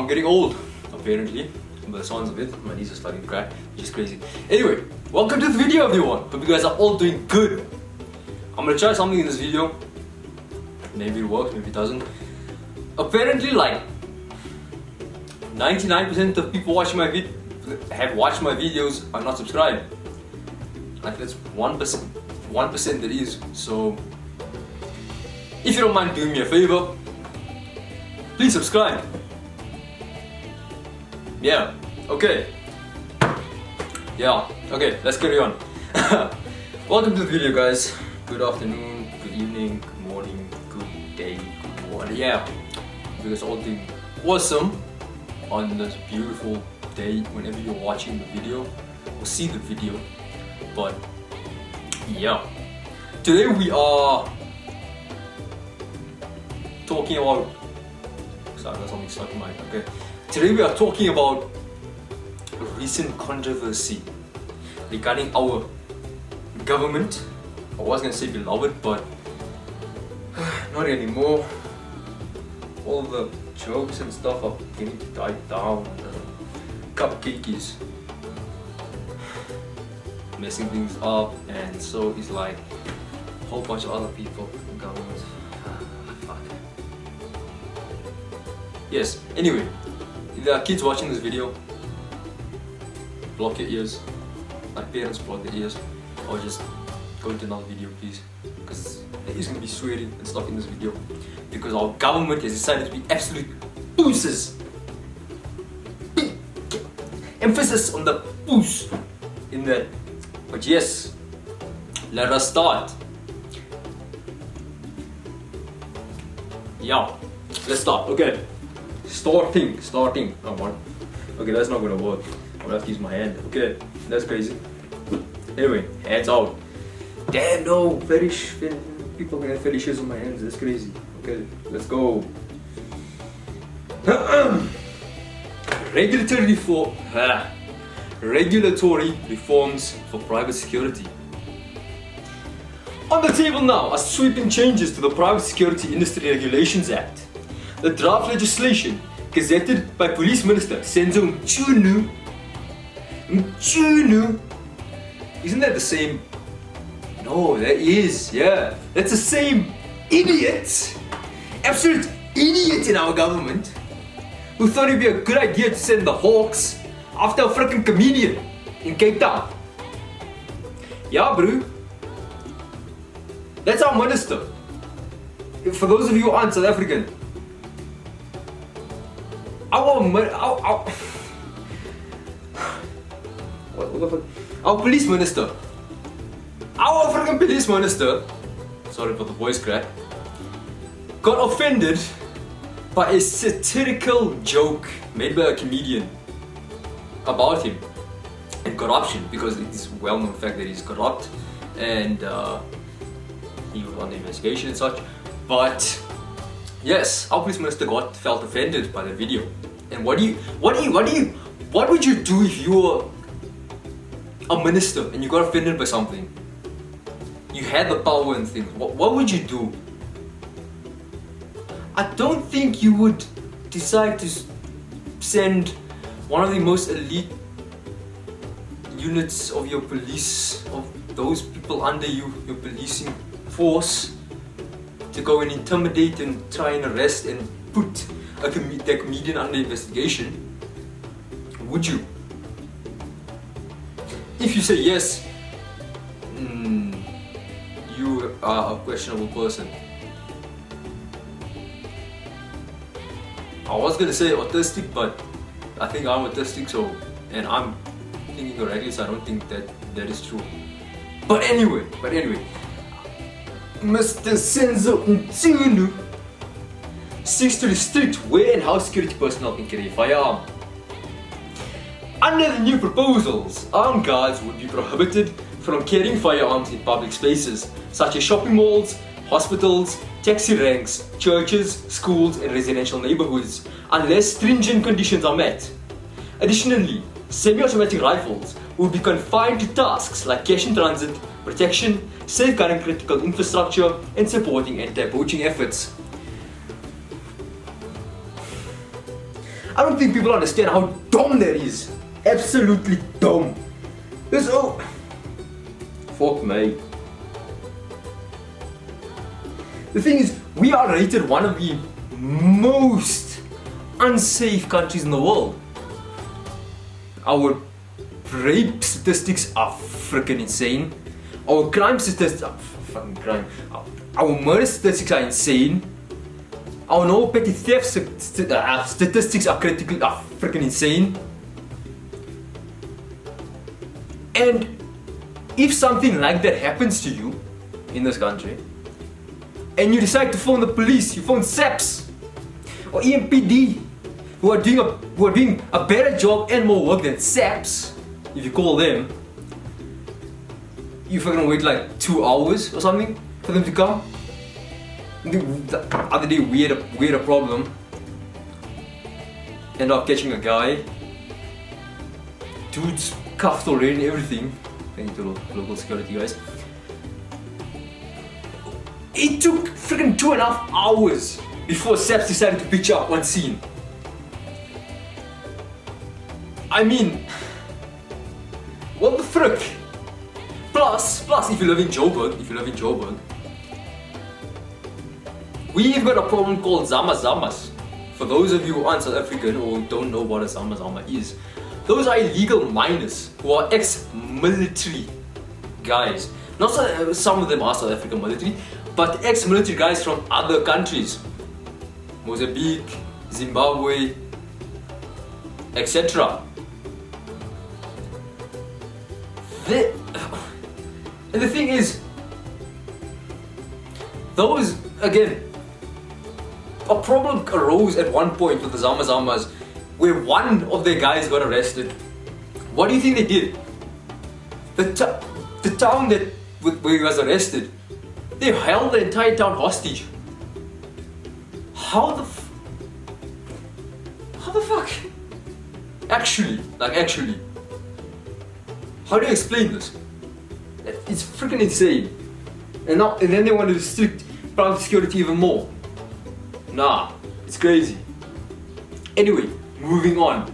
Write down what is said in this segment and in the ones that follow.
I'm getting old, apparently. By the sounds of it, my knees are starting to crack, which is crazy. Anyway, welcome to the video, everyone. Hope you guys are all doing good. I'm gonna try something in this video. Maybe it works, maybe it doesn't. Apparently, like 99% of people watching my have watched my videos are not subscribed. Like that's 1%. 1% that is. So, if you don't mind doing me a favor, please subscribe. Yeah, okay. Yeah, okay, let's carry on. Welcome to the video, guys. Good afternoon, good evening, good morning, good day, good morning. Yeah, you guys are all doing awesome on this beautiful day whenever you're watching the video or see the video. But yeah, today we are talking about. Sorry, there's something stuck in my. Okay. Today we are talking about recent controversy regarding our government. I was gonna say beloved, but not anymore. All the jokes and stuff are getting to die down. Cupcake is messing things up, and so is like a whole bunch of other people in government. Fuck. Yes, anyway. If there are kids watching this video, block your ears. My parents block their ears. Or just go to another video, please. Because there is going to be swearing and stuff in this video. Because our government has decided to be absolute boosters. Emphasis on the boost in that. But yes, let us start. Yeah, let's start. Okay. Starting. Come on. Okay, that's not gonna work. I'm gonna have to use my hand. Okay, that's crazy. Anyway, hands out. Damn, no, fetish. People can have fetishes on my hands. That's crazy. Okay, let's go. Regulatory reforms for private security. On the table now are sweeping changes to the Private Security Industry Regulations Act. The draft legislation, gazetted by Police Minister Senzo Mchunu. Isn't that the same? No, that is, yeah. That's the same idiot, absolute idiot in our government, who thought it'd be a good idea to send the Hawks after a freaking comedian in Cape Town. Yeah, bro. That's our minister. For those of you who aren't South African, our police minister, our African police minister, sorry for the voice crack, got offended by a satirical joke made by a comedian about him and corruption, because it is a well-known fact that he's corrupt and he was under investigation and such. But yes, our police minister felt offended by the video. And what would you do if you were a minister and you got offended by something? You had the power and things. What would you do? I don't think you would decide to send one of the most elite units of your police, of those people under you, your policing force, to go and intimidate and try and arrest and put the comedian under investigation. Would you? If you say yes, you are a questionable person. I was gonna say autistic, but I think I'm autistic, so, and I'm thinking correctly, so I don't think that is true. But anyway, Mr. Senzo Mchunu seeks to restrict where and how security personnel can carry a firearm. Under the new proposals, armed guards would be prohibited from carrying firearms in public spaces, such as shopping malls, hospitals, taxi ranks, churches, schools, and residential neighborhoods, unless stringent conditions are met. Additionally, semi-automatic rifles would be confined to tasks like cash in transit, protection, safeguarding critical infrastructure, and supporting anti-poaching efforts. I don't think people understand how dumb that is. Absolutely dumb. This fuck me. The thing is, we are rated one of the most unsafe countries in the world. Our rape statistics are freaking insane. Our crime statistics are fucking crime. Our murder statistics are insane. Our no petty theft statistics are freaking insane. And if something like that happens to you in this country, and you decide to phone the police, you phone SAPS or EMPD, who are doing a better job and more work than SAPS, if you call them, you're gonna wait like 2 hours or something for them to come. The other day we had a problem. Ended up catching a guy. Dude's cuffed already and everything. Thank you to local security guys. It took freaking 2.5 hours before SAPS decided to pitch up on scene. I mean, what the frick? Plus, if you live in Joburg, we've got a problem called Zamas. For those of you who aren't South African or don't know what a Zama is, those are illegal minors who are ex-military guys. Not some of them are South African military, but ex-military guys from other countries. Mozambique, Zimbabwe, etc. And the thing is, those, again, a problem arose at one point with the Zamas where one of their guys got arrested. What do you think they did? The town where he was arrested, they held the entire town hostage. How the fuck? Actually. How do you explain this? It's freaking insane. And then they want to restrict private security even more. Nah, it's crazy. Anyway, moving on.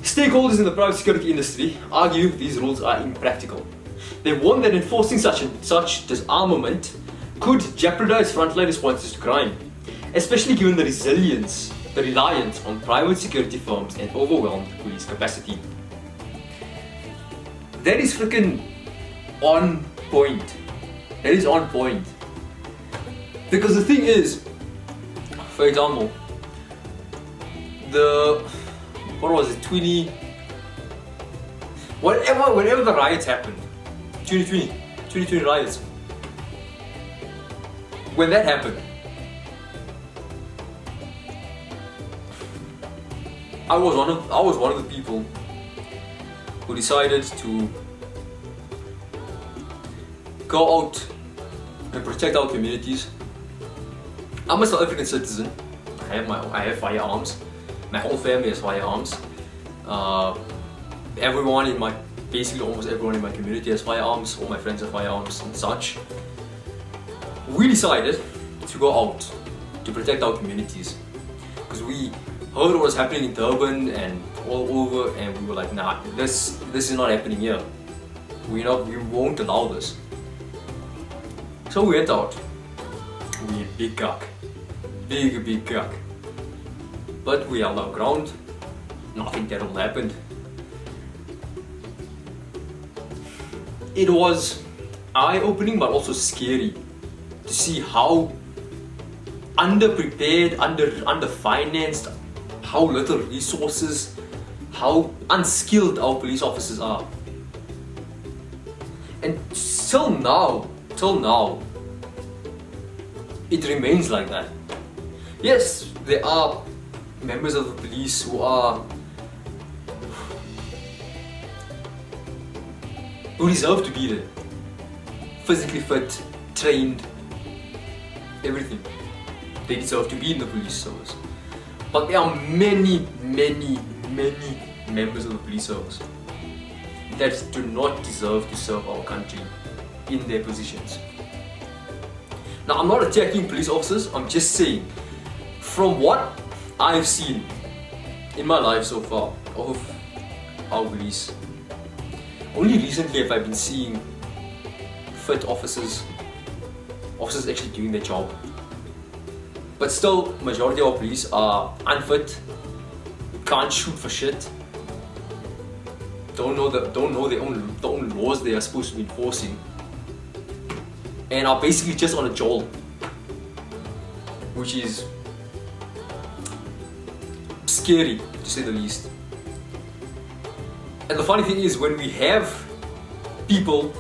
Stakeholders in the private security industry argue these rules are impractical. They warn that enforcing such disarmament could jeopardize frontline responses to crime, especially given the reliance on private security firms and overwhelmed police capacity. That is freaking on point. That is on point. Because the thing is, for example, whenever the riots happened, 2020 riots, when that happened, I was one of the people who decided to go out and protect our communities. I'm a South African citizen. I have firearms. My whole family has firearms. Basically almost everyone in my community has firearms. All my friends have firearms and such. We decided to go out to protect our communities because we heard what was happening in Durban and all over, and we were like, nah, this is not happening here. We won't allow this. So we went out. We had big cock. Big cock. But we held our ground. Nothing terrible happened. It was eye-opening but also scary to see how underprepared, under-financed, how little resources, how unskilled our police officers are. And till now, it remains like that. Yes, there are members of the police who deserve to be there. Physically fit, trained, everything. They deserve to be in the police service. But there are many members of the police service that do not deserve to serve our country in their positions. Now, I'm not attacking police officers, I'm just saying, from what I've seen in my life so far of our police, only recently have I been seeing fit officers actually doing their job. But still, majority of our police are unfit, can't shoot for shit, don't know their own laws they are supposed to be enforcing, and are basically just on a jolt, which is scary to say the least. And the funny thing is, when we have people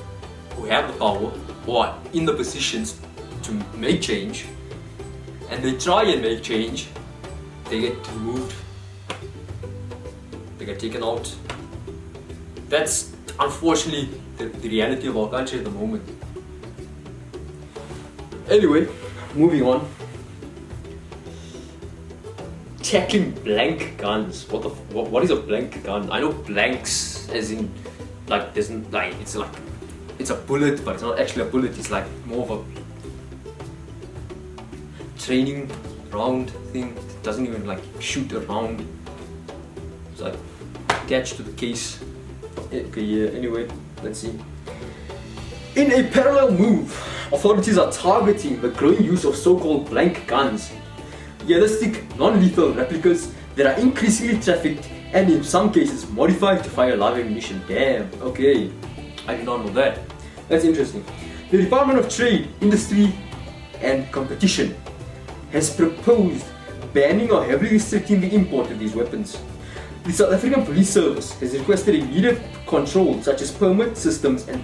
who have the power or are in the positions to make change, and they try and make change, they get removed, they get taken out. That's unfortunately the reality of our country at the moment. Anyway, moving on. Tackling blank guns. What is a blank gun? I know blanks as in like there's like it's a bullet, but it's not actually a bullet. It's like more of a training round thing. It doesn't even like shoot a round. It's like attached to the case. Okay, yeah, anyway, let's see. In a parallel move, authorities are targeting the growing use of so-called blank guns, realistic, non-lethal replicas that are increasingly trafficked and in some cases modified to fire live ammunition. Damn, okay, I did not know that. That's interesting. The Department of Trade, Industry and Competition has proposed banning or heavily restricting the import of these weapons. The South African Police Service has requested immediate control such as permit systems and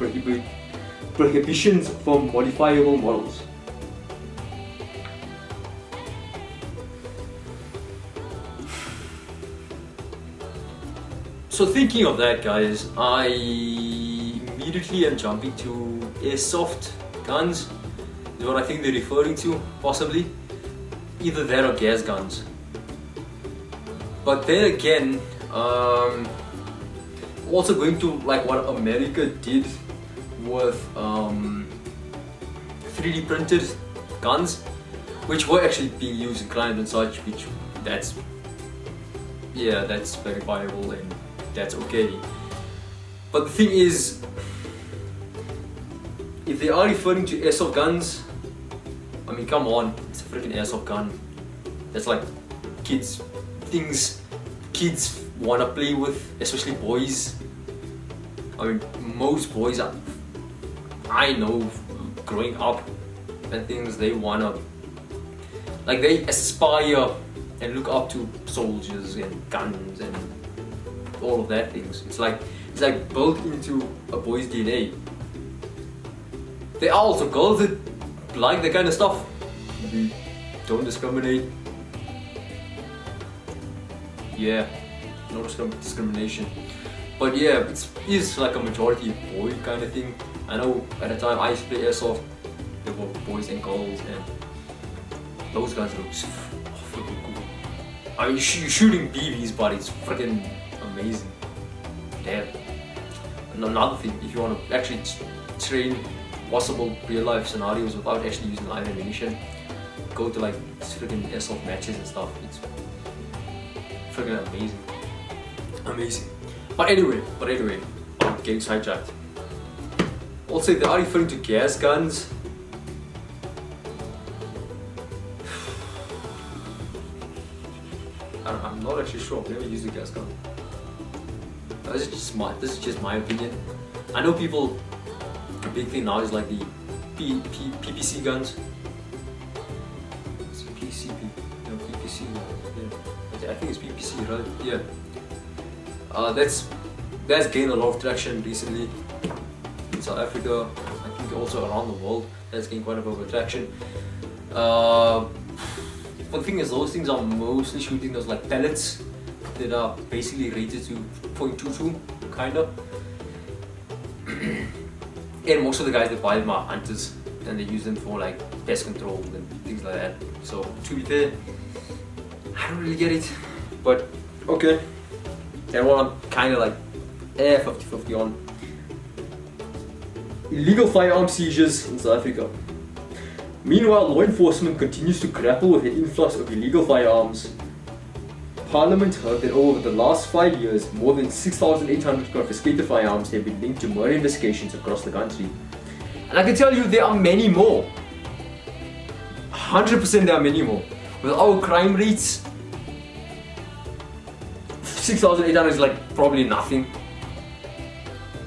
prohibitions for modifiable models. So thinking of that, guys, I immediately am jumping to airsoft guns. Is what I think they're referring to, possibly. Either that or gas guns. But then again, also going to like what America did with 3D printed guns, which were actually being used in crime and such, which that's verifiable and that's okay. But the thing is, if they are referring to airsoft guns, I mean, come on, it's a freaking airsoft gun. That's like things kids wanna play with, especially boys. I mean, most boys I know growing up and things, they wanna, like, they aspire and look up to soldiers and guns and all of that things. It's like built into a boy's DNA. There are also girls that like that kind of stuff. We don't discriminate. Yeah, no discrimination. But yeah, it's like a majority boy kind of thing. I know at the time I used to play airsoft, there were boys and girls, and those guys look freaking cool. I mean, you're shooting BBs, but it's freaking amazing. Damn. And another thing, if you want to actually train possible real life scenarios without actually using live ammunition, go to like freaking airsoft matches and stuff. It's freaking amazing. But anyway, I'm getting sidetracked. Also, they are referring to gas guns. I'm not actually sure. I've never used a gas gun. This is just my opinion. I know people. A big thing now is like the PPC guns. It's PCP. No, PPC. Yeah. I think it's PPC, right? Yeah. That's gained a lot of traction recently in South Africa. I think also around the world. That's gained quite a bit of traction. But the thing is, those things are mostly shooting those like pellets that are basically rated to .22, kinda. And most of the guys that buy them are hunters, and they use them for like pest control and things like that. So to be fair, I don't really get it, but okay. That one I'm kind of like 50-50 on. Illegal firearm seizures in South Africa. Meanwhile, law enforcement continues to grapple with the influx of illegal firearms. Parliament heard that over the last 5 years, more than 6,800 confiscated firearms have been linked to murder investigations across the country. And I can tell you there are many more. 100% there are many more. With our crime rates, 6,800 is like probably nothing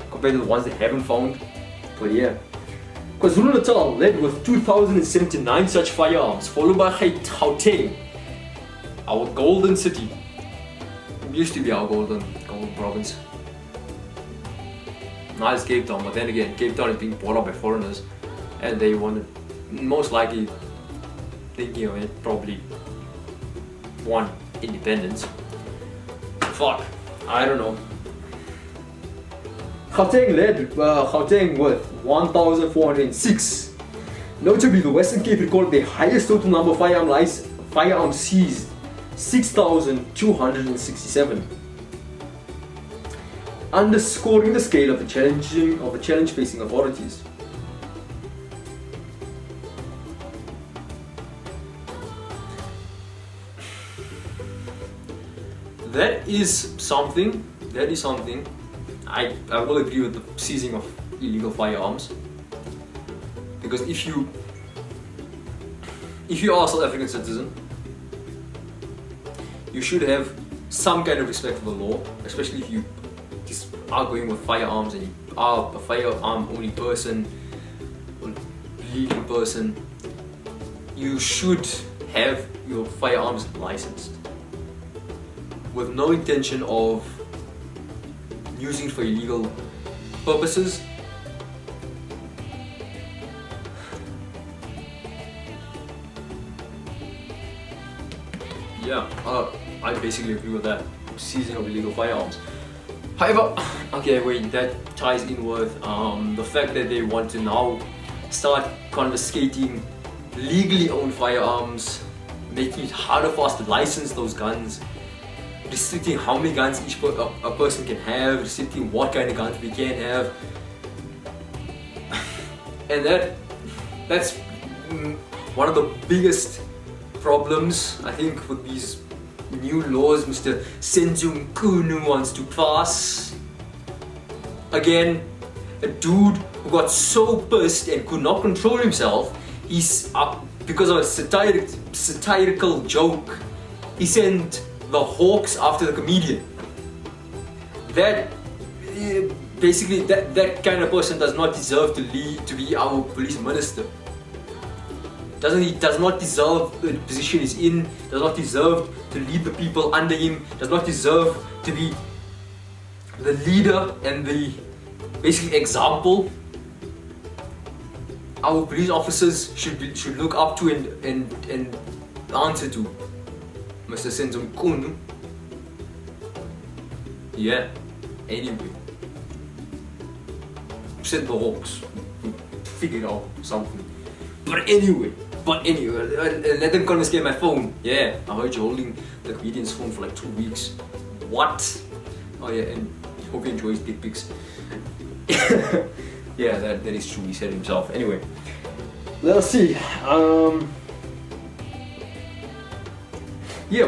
compared to the ones they haven't found. But yeah. KwaZulu-Natal led with 2,079 such firearms, followed by Gauteng, our golden city. It used to be our golden province. Now it's Cape Town, but then again, Cape Town is being bought up by foreigners, and they wanted, most likely, thinking of it, probably want independence. Fuck, I don't know. Gauteng led Gauteng with 1,406. Notably, the Western Cape recorded the highest total number of firearms seized, 6,267, underscoring the scale of the challenge facing authorities. That is something. I will agree with the seizing of illegal firearms, because if you are a South African citizen, you should have some kind of respect for the law, especially if you just are going with firearms and you are a firearm only person or legal person. You should have your firearms licensed with no intention of using it for illegal purposes. Yeah, I basically agree with that, seizing of illegal firearms. However, okay, wait, that ties in with the fact that they want to now start confiscating legally owned firearms, making it harder for us to license those guns, restricting how many guns a person can have, restricting what kind of guns we can have. And that's one of the biggest problems, I think, with these new laws Mr. Senzo Mkhunu wants to pass. Again, a dude who got so pissed and could not control himself, he's because of a satirical joke, he sent the hawks after the comedian. That basically that kind of person does not deserve to be our police minister. He does not deserve the position he's in, does not deserve to lead the people under him, does not deserve to be the leader and the basically example our police officers should look up to and answer to. Mr. Senzo Mkhunu. Yeah, anyway. Send the hawks. Figure out something. But anyway, let them confiscate my phone. Yeah, I heard you holding the comedian's phone for like 2 weeks. What? Oh yeah, and hope he enjoys dick pics. Yeah, that is true, he said himself. Anyway, let's see. Yeah,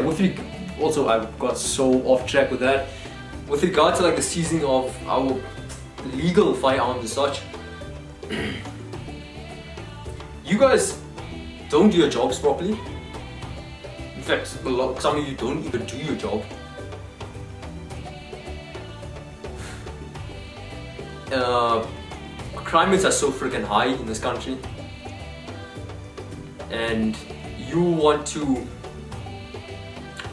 also I got so off track with that. With regard to like the seizing of our legal firearms and such, you guys don't do your jobs properly. In fact, some of you don't even do your job. Crime rates are so freaking high in this country, and you want to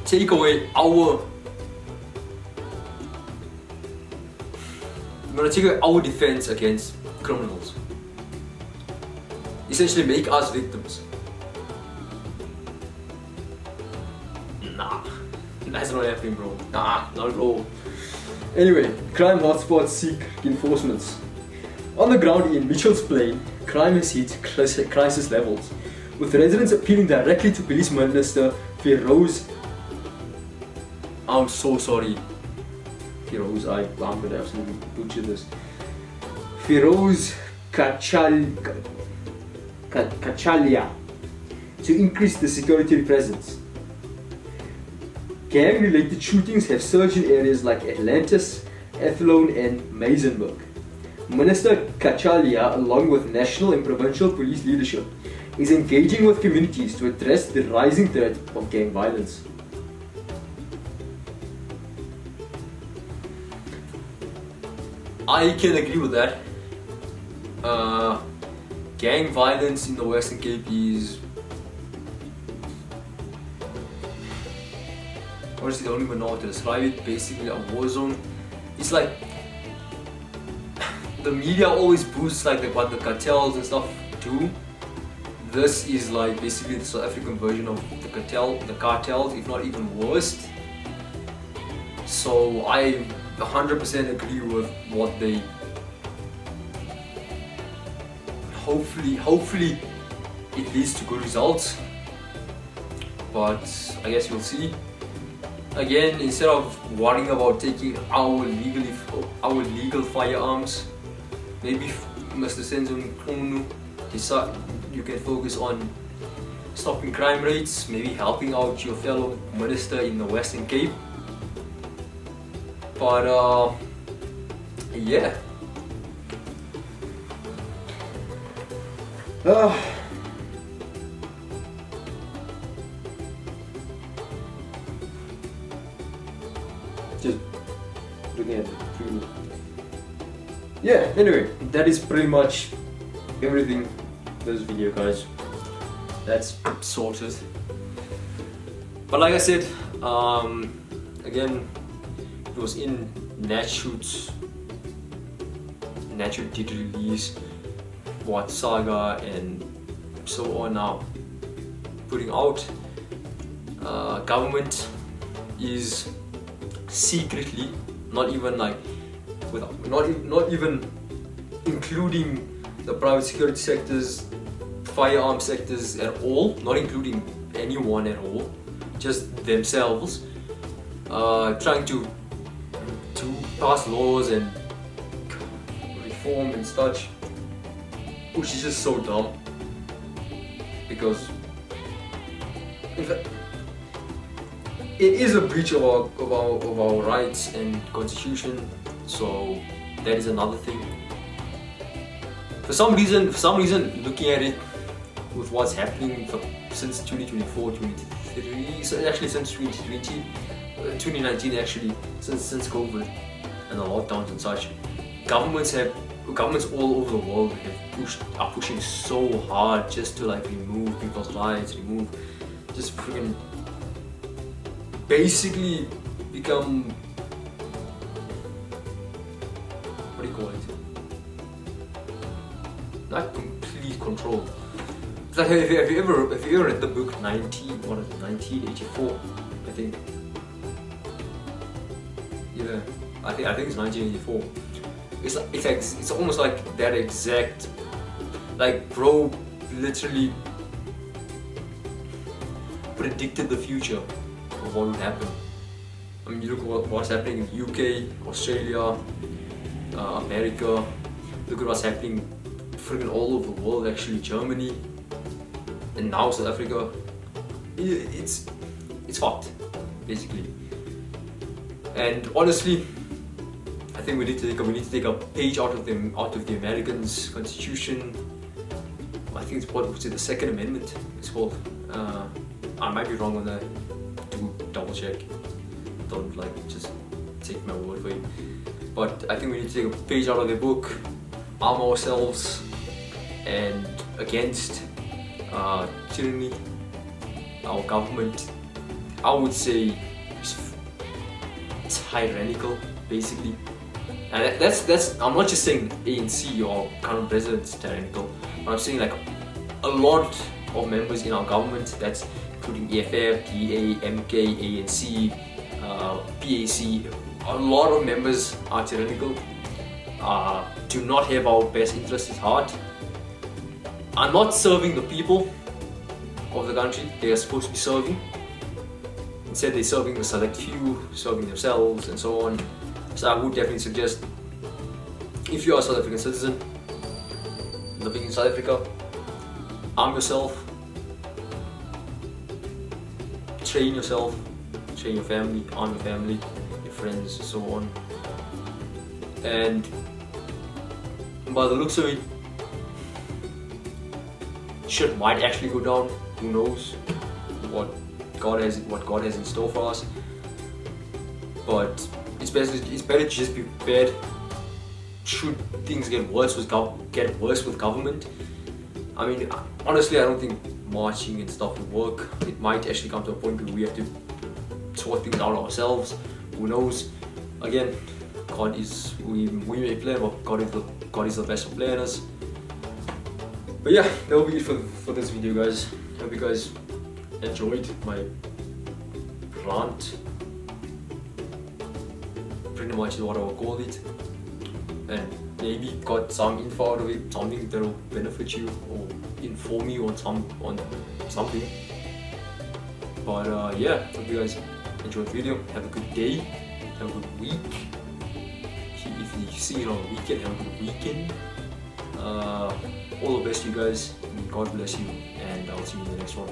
take away our defense against criminals. Essentially make us victims. Nah, that's not happening, bro. Nah, not at all. Anyway, crime hotspots seek enforcements. On the ground in Mitchell's Plain, crime has hit crisis levels, with residents appealing directly to Police Minister Firoz. I'm so sorry, Firoz, I'm gonna absolutely butcher this. Firoz Kachalia, to increase the security presence. gang-related shootings have surged in areas like Atlantis, Athlone and Maizenberg. Minister Kachalia, along with national and provincial police leadership, is engaging with communities to address the rising threat of gang violence. I can agree with that. Gang violence in the Western Cape is... honestly, I don't even know how to describe it. Basically a war zone. It's like the media always boosts like what the cartels and stuff do. This is like basically the South African version of the cartels, if not even worse. So I 100% agree with what they... Hopefully it leads to good results, but I guess we'll see. Again, instead of worrying about taking our legal firearms, maybe Mr. Senzo Nkunu decide you can focus on stopping crime rates, maybe helping out your fellow minister in the Western Cape. But yeah. Just looking at the preview. Yeah, anyway, that is pretty much everything this video, guys. That's sorted. But like I said, again, it was in Natchut did release what Saga and so on now putting out. Government is secretly, not even including the private security sectors, firearm sectors at all, not including anyone at all, just themselves, trying to pass laws and reform and such, which is just so dumb. Because in fact, it is a breach of our rights and constitution. So that is another thing. For some reason, looking at it with what's happening since 2024, 2023, so actually since 2020, 2019 actually, since COVID and the lockdowns and such, governments all over the world are pushing so hard just to like remove people's rights, just freaking basically become, what do you call it? Not complete control. It's like, have you ever read the book 1984? I think. Yeah, I think it's 1984. It's almost like that exact, like bro literally predicted the future of what would happen. I mean, you look at what's happening in the UK, Australia, America. Look at what's happening freaking all over the world, actually, Germany, and now South Africa. It's fucked, basically. And honestly, I think we need to take a page out of the Americans' constitution. I think it's what was it, the Second Amendment it's called. I might be wrong on that. Do double check. Don't just take my word for it. But I think we need to take a page out of the book, arm ourselves and against tyranny. Our government, I would say, it's tyrannical, basically. And that's I'm not just saying ANC or current president is tyrannical, but I'm saying like a lot of members in our government, that's including EFF, DA, MK, ANC, PAC, a lot of members are tyrannical, do not have our best interests at heart, are not serving the people of the country they are supposed to be serving. Instead they're serving a select few, serving themselves and so on. So I would definitely suggest, if you are a South African citizen living in South Africa, arm yourself, train your family, on your family, your friends, so on. And by the looks of it, shit might actually go down. Who knows what God has in store for us? But it's better to just be prepared. Should things get worse with government? I mean, honestly, I don't think marching and stuff will work. It might actually come to a point where we have to sort things out ourselves. Who knows? Again, we may plan, but God is the best of planners. But yeah, that will be it for this video, guys. Hope you guys enjoyed my rant. Pretty much what I would call it, and maybe got some info out of it, something that will benefit you or inform you on something. But yeah, hope you guys enjoyed the video. Have a good day, have a good week. If you see it on the weekend, have a good weekend. All the best, you guys. God bless you, and I'll see you in the next one.